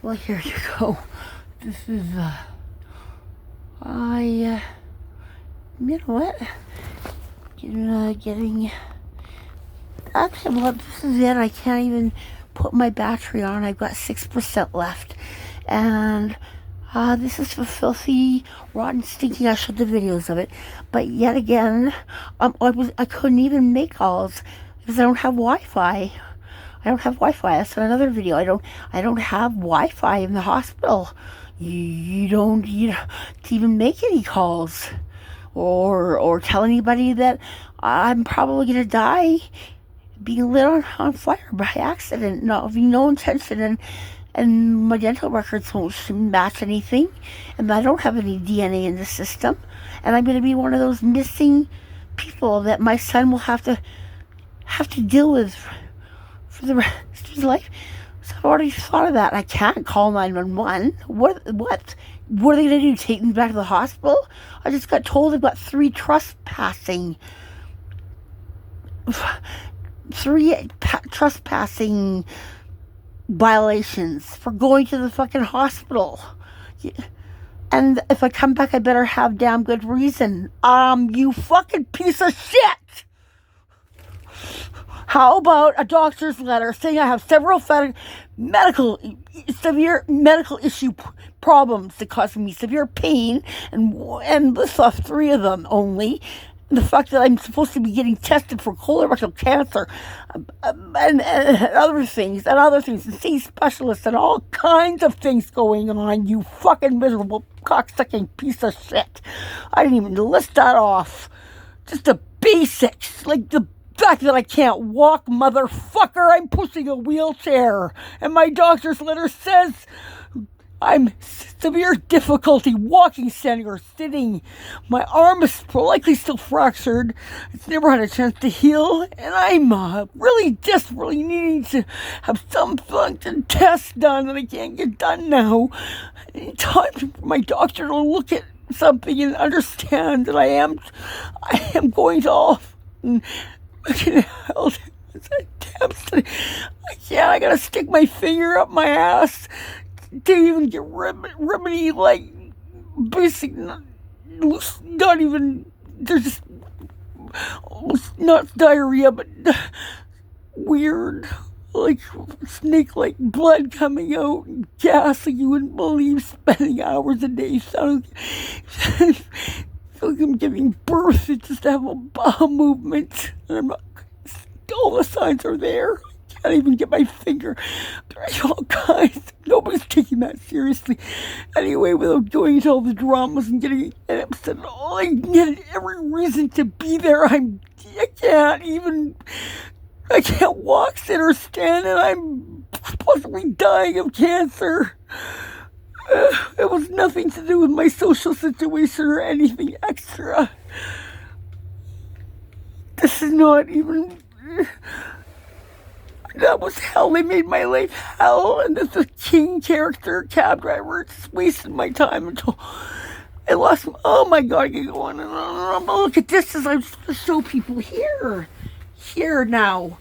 Well, here you go. This is, you know what? Getting, actually, well, this is it. I can't even put my battery on. I've got 6% left. And, this is for filthy, rotten, stinking. I showed the videos of it. But yet again, I couldn't even make calls because I don't have Wi-Fi. I don't have Wi-Fi. That's another video. I don't have Wi-Fi in the hospital. You don't even make any calls or tell anybody that I'm probably gonna die being lit on fire by accident. No intention, and my dental records won't match anything, and I don't have any DNA in the system, and I'm gonna be one of those missing people that my son will have to deal with for the rest of his life. So I've already thought of that. I can't call 911. What are they going to do? Take me back to the hospital? I just got told I've got three trespassing violations for going to the fucking hospital. And if I come back, I better have damn good reason. You fucking piece of shit! How about a doctor's letter saying I have several severe medical issue problems that cause me severe pain, and list off 3 of them only. The fact that I'm supposed to be getting tested for colorectal cancer, and other things, and see specialists, and all kinds of things going on, you fucking miserable cocksucking piece of shit. I didn't even list that off. Just the basics, like the fact that I can't walk, motherfucker. I'm pushing a wheelchair, and my doctor's letter says I'm severe difficulty walking, standing, or sitting. My arm is likely still fractured. It's never had a chance to heal, and I'm really desperately needing to have some function test done that I can't get done now. I need time for my doctor to look at something and understand that I am going to all. I gotta stick my finger up my ass to even get remedy, like basic, not even, there's just not diarrhea, but weird, like snake-like blood coming out, and gas like you wouldn't believe, spending hours a day sounding like I'm giving birth. It's just to have a bowel movement. And I'm not, all the signs are there. I can't even get my finger. There's all kinds. Nobody's taking that seriously. Anyway, without going into all the dramas and getting upset, all I get every reason to be there. I can't walk, sit, or stand, and I'm possibly dying of cancer. It was nothing to do with my social situation or anything extra. This is not even. That was hell. They made my life hell, and this king character cab driver just wasted my time until I lost him. Oh my god, I can go on and on and on. But look at this as I'm supposed to show people here. Here now.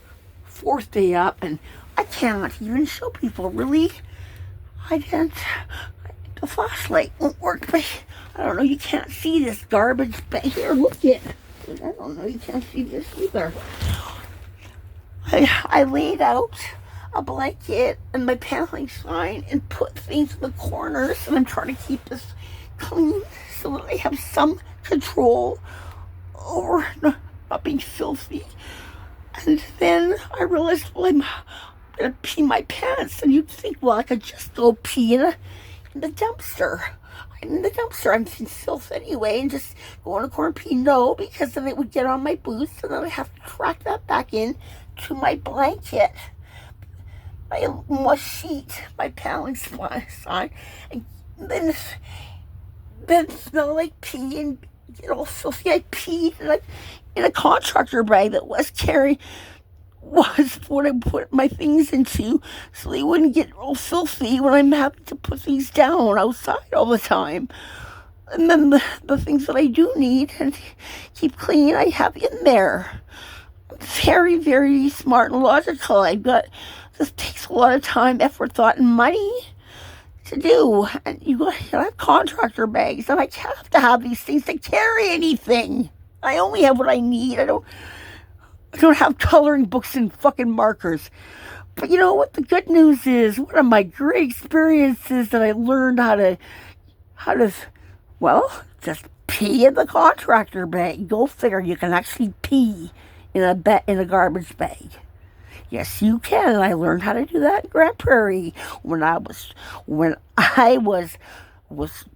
4th day up, and I cannot even show people, really. I didn't. The flashlight won't work, but I don't know, you can't see this garbage, but here, look it. I don't know, you can't see this either. I laid out a blanket and my paneling sign and put things in the corners, and I'm trying to keep this clean so that I have some control over not being filthy. And then I realized, well, I'm gonna pee my pants, and you'd think, well, I could just go pee in the dumpster. I'm in the dumpster. I'm in filth anyway, and just go in a corner and pee. No, because then it would get on my boots, and then I have to track that back in to my blanket, my sheet, my paneling sign, and then smell like pee and get all filthy. I peed in a contractor bag that was what I put my things into, so they wouldn't get all filthy when I'm having to put things down outside all the time. And then the things that I do need and keep clean, I have in there. Very, very smart and logical. This takes a lot of time, effort, thought, and money. to do. And you have contractor bags, and I have to have these things to carry anything. I only have what I need. I don't have coloring books and fucking markers. But you know what? The good news is, one of my great experiences that I learned how to, well, just pee in the contractor bag. Go figure, you can actually pee in a garbage bag. Yes, you can. And I learned how to do that in Grand Prairie when I was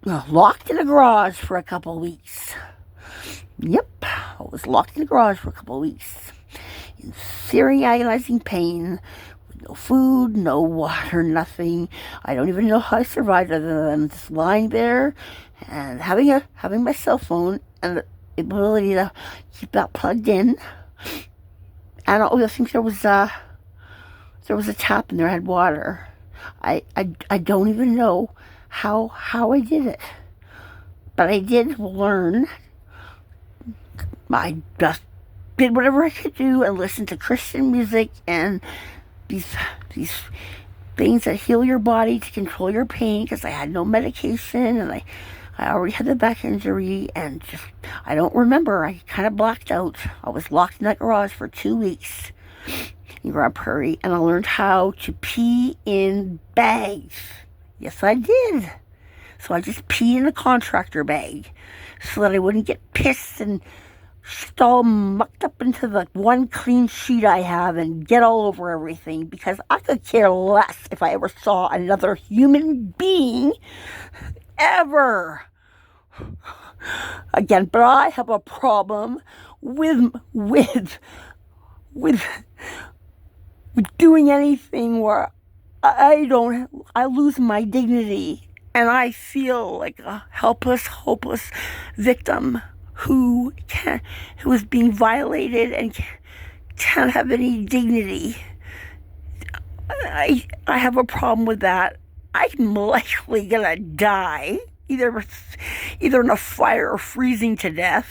locked in a garage for a couple of weeks. Yep, I was locked in the garage for a couple of weeks in searing, agonizing pain, with no food, no water, nothing. I don't even know how I survived other than just lying there and having my cell phone and the ability to keep that plugged in. And I think there was a tap in there, I had water. I don't even know how I did it, but I did learn. I just did whatever I could do and listened to Christian music and these things that heal your body to control your pain, because I had no medication and I already had the back injury, and just I don't remember. I kind of blacked out. I was locked in that garage for 2 weeks in Grand Prairie, and I learned how to pee in bags. Yes, I did. So I just peed in a contractor bag so that I wouldn't get pissed and all mucked up into the one clean sheet I have and get all over everything, because I could care less if I ever saw another human being ever again. But I have a problem with doing anything where I lose my dignity, and I feel like a helpless, hopeless victim who is being violated and can't have any dignity. I have a problem with that. I'm likely gonna die, either in a fire or freezing to death.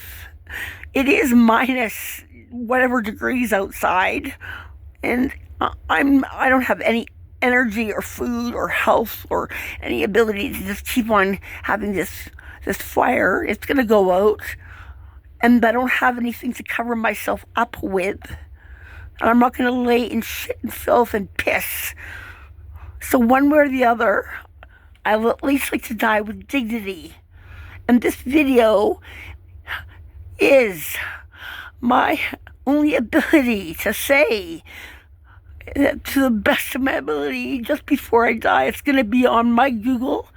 It is minus whatever degrees outside, and I don't have any energy or food or health or any ability to just keep on having this fire. It's gonna go out, and I don't have anything to cover myself up with, and I'm not gonna lay in shit and filth and piss. So one way or the other, I'll at least like to die with dignity. And this video is my only ability to say that, to the best of my ability, just before I die. It's going to be on my Google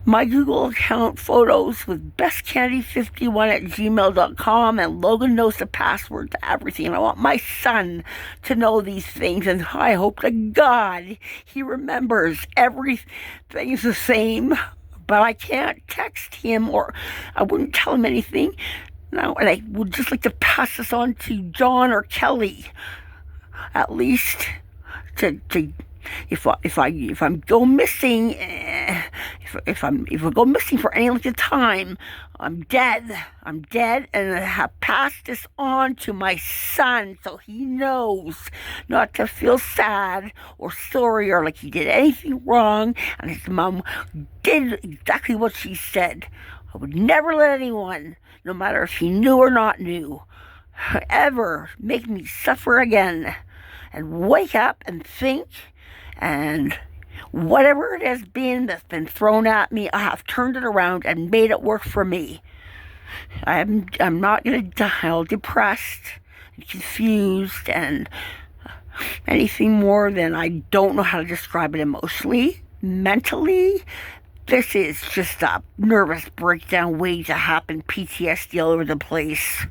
account, photos with bestkennedy51@gmail.com, and Logan knows the password to everything. And I want my son to know these things, and I hope to God he remembers everything's the same. But I can't text him, or I wouldn't tell him anything. No, and I would just like to pass this on to John or Kelly, at least to if I go missing, if I go missing for any length of time, I'm dead, and I have passed this on to my son so he knows not to feel sad or sorry or like he did anything wrong, and his mom did exactly what she said. I would never let anyone, no matter if he knew or not knew, ever make me suffer again. And wake up and think, and whatever it has been that's been thrown at me, I have turned it around and made it work for me. I'm not gonna die all depressed and confused and anything more than I don't know how to describe it emotionally, mentally. This is just a nervous breakdown waiting to happen, PTSD all over the place.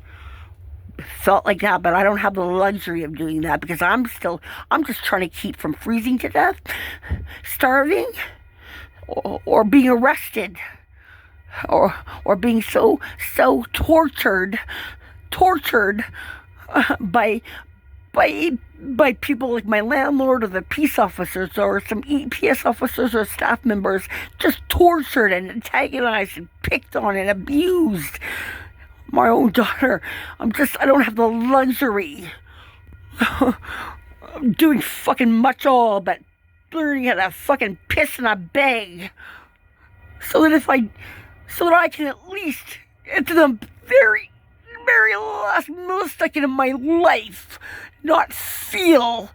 Felt like that, but I don't have the luxury of doing that, because I'm just trying to keep from freezing to death, starving, or being arrested, or being so tortured by people like my landlord or the peace officers or some EPS officers or staff members, just tortured and antagonized and picked on and abused. My own daughter. I don't have the luxury of doing fucking much all but learning how to fucking piss in a bag. So that I can at least, into the very, very last millisecond of my life, not feel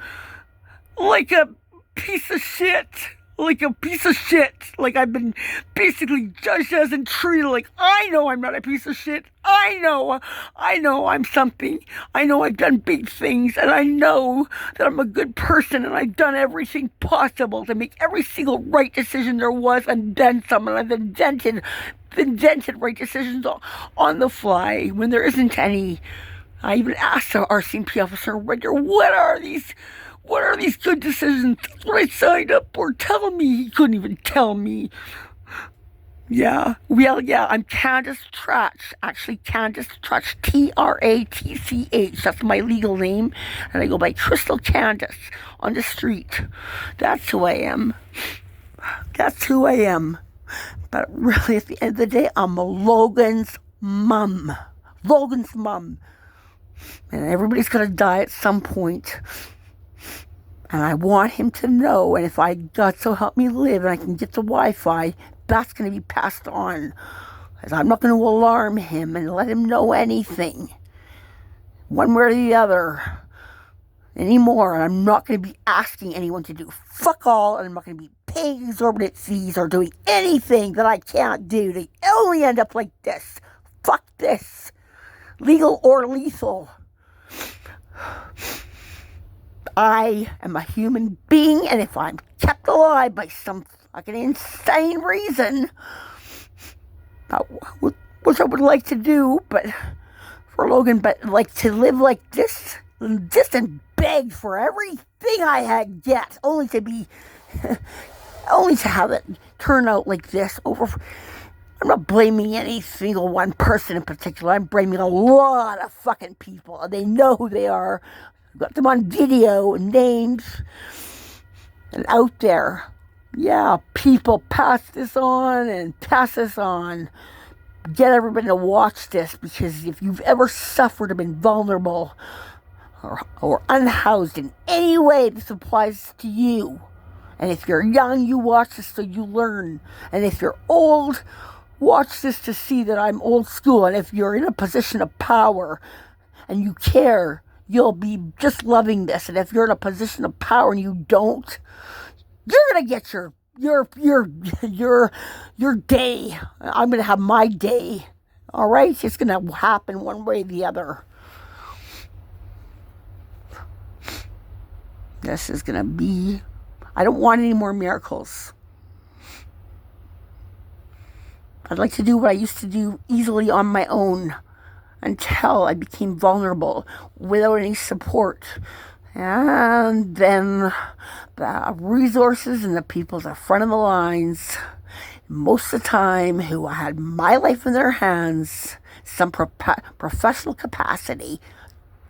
like a piece of shit. Like a piece of shit. Like I've been basically judged as and treated like I know I'm not a piece of shit. I know I'm something. I know I've done big things, and I know that I'm a good person, and I've done everything possible to make every single right decision there was, and then some, and I've invented right decisions on the fly when there isn't any. I even asked the RCMP officer, what are these good decisions? That's what I signed up for. Tell me. He couldn't even tell me. Yeah. Well, yeah, I'm Candace Tratch. Actually, Candace Tratch. Tratch. That's my legal name. And I go by Crystal Candace on the street. That's who I am. But really, at the end of the day, I'm Logan's mum. And everybody's going to die at some point. And I want him to know, and if I, God so help me live, and I can get the Wi-Fi, that's going to be passed on. Because I'm not going to alarm him and let him know anything, one way or the other, anymore. And I'm not going to be asking anyone to do fuck all, and I'm not going to be paying exorbitant fees or doing anything that I can't do to only end up like this. Fuck this. Legal or lethal. I am a human being, and if I'm kept alive by some fucking insane reason, which I would like to do, but for Logan, but like to live like this, just and beg for everything I had get, only to have it turn out like this over. I'm not blaming any single one person in particular. I'm blaming a lot of fucking people, and they know who they are. I've got them on video and names and out there. Yeah, people, pass this on. Get everybody to watch this, because if you've ever suffered or been vulnerable or unhoused in any way, this applies to you. And if you're young, you watch this so you learn. And if you're old, watch this to see that I'm old school. And if you're in a position of power and you care, you'll be just loving this. And if you're in a position of power and you don't, you're gonna get your day. I'm gonna have my day. All right, it's gonna happen one way or the other. This is gonna be. I don't want any more miracles. I'd like to do what I used to do easily on my own, until I became vulnerable without any support. And then the resources and the people at the front of the lines, most of the time, who had my life in their hands, some professional capacity,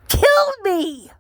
killed me.